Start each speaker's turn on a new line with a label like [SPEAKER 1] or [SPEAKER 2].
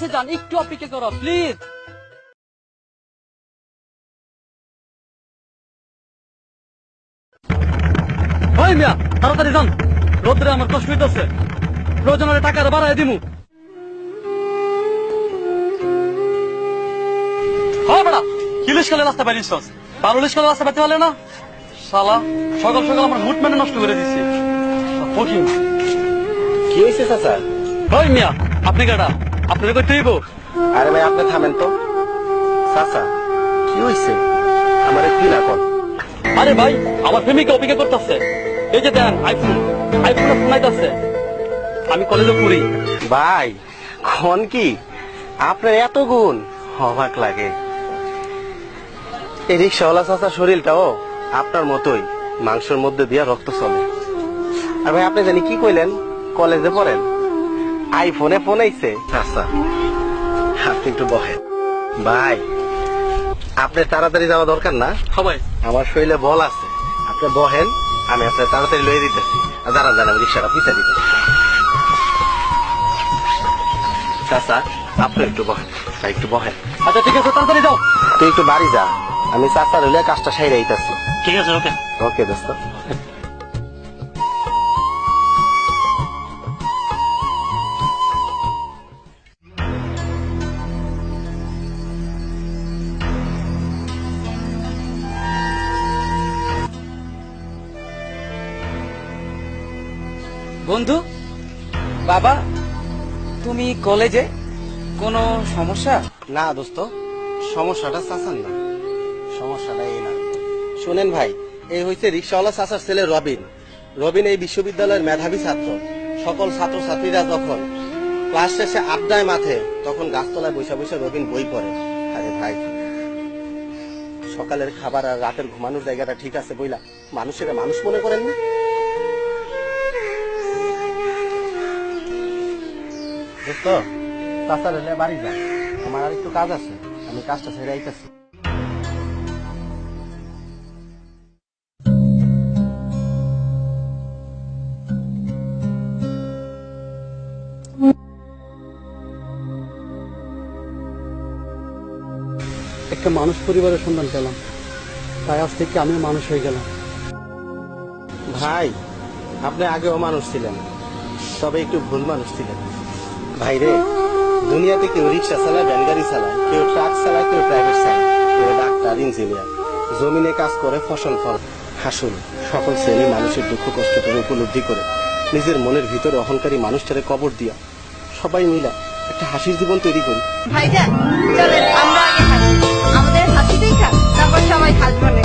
[SPEAKER 1] আছে জান, একটু অপেক্ষা করো প্লিজ। ওই মিয়া তাড়াতাড়ি যান, রোদ্রে আমার কষ্ট হইতেছে, প্রয়োজন হলে টাকা বাড়াই দিমু। হ্যাঁ বেড়া, কি লিশকালে রাস্তা পাইলিস, ভালো লিশকালে রাস্তা পাইতে পারলে না শালা, সকাল সকাল আমার হুট মেনে নষ্ট করে দিচ্ছে।
[SPEAKER 2] কি হয়েছে চাচা?
[SPEAKER 1] ওই মিয়া আপনি কেডা, আপনার কই তুইব?
[SPEAKER 2] আরে ভাই আপনি থামেন তো। চাচা কি হয়েছে আমার কি না কর?
[SPEAKER 1] আরে ভাই আমার প্রেমিকা অপেক্ষা করতেছে, এই যে দেন আইফোন, আইফোনটা ফোনাইতেছে, আমি কলেজে পড়ি।
[SPEAKER 2] ভাই খন কি আপনার এত গুণ, অবাক লাগে। এই রিক্সাওয়ালা চাচার শরীরটাও আপনার মতোই, মাংসের মধ্যে দিয়া রক্ত চলে। আর ভাই আপনি জানি কি কইলেন, কলেজে পড়েন, আইফোনে ফোন আইছে। চাচা আপনি একটু বহেন। ভাই আপনার তাড়াতাড়ি যাওয়া দরকার না,
[SPEAKER 1] সবাই
[SPEAKER 2] আমার শরীরে বল আছে, আপনি বহেন, আমি আপনার তাড়াতাড়ি লয়ে দিতেছি। দাঁড়ান দাঁড়ান, রিক্সাটা পিছা দিতে। চাচা আপনি একটু বহেন, ভাই একটু বহেন।
[SPEAKER 1] আচ্ছা ঠিক আছে, তাড়াতাড়ি যাও।
[SPEAKER 2] তুই একটু বাড়ি যা, আমি চাচার হইলে কাজটা সাইরে আইতাছি।
[SPEAKER 1] ঠিক আছে, ওকে
[SPEAKER 2] ওকে দোস্ত।
[SPEAKER 3] বন্ধু, বাবা তুমি কলেজে কোনো সমস্যা?
[SPEAKER 2] না দোস্ত, সমস্যাটা চাচার না, সমস্যাটা এই না। শোনেন ভাই, এই হইছে রিক্সাওয়ালা চাচার ছেলে রবিন। রবিন এই বিশ্ববিদ্যালয়ের মেধাবী ছাত্র। সকল ছাত্রছাত্রীরা যখন ক্লাস শেষে আড্ডায় মাঠে, তখন গাছতলায় বৈশা বৈশা রবিন বই পড়ে। আরে ভাই, সকালের খাবার আর রাতের ঘুমানোর জায়গাটা ঠিক আছে বইলা মানুষেরা মানুষ মনে করেন না? দোস্ত চাচার হলে বাড়ি যা, আমার আর একটু কাজ আছে, আমি কাজটা ছেড়ে আইতাছি।
[SPEAKER 1] একটা মানুষ পরিবারের সন্তান পেলাম, তাই আজ থেকে আমিও মানুষ হয়ে গেলাম।
[SPEAKER 2] ভাই আপনি আগেও মানুষ ছিলেন, তবে একটু ভুল মানুষ ছিলেন। ভাই রে, দুনিয়াতে কেউ রিক্সা চালায়, ভ্যান গাড়ি চালায়, কেউ ট্রাক চালায়, কেউ প্রাইভেট চালায়, কেউ ডাক্তার, ইঞ্জিনিয়ার, জমিনে কাজ করে, ফসল ফল। আসুন সকল শ্রেণী মানুষের দুঃখ কষ্টটা উপলব্ধি করে নিজের মনের ভিতরে অহংকারী মানুষটারে কবর দিয়া সবাই মিলা একটা হাসির জীবন তৈরি করি।
[SPEAKER 4] ভাইজান চলেন আমরা আগে হাসি, আমাদের হাসি দেখা তারপর সবাই হাসবো না।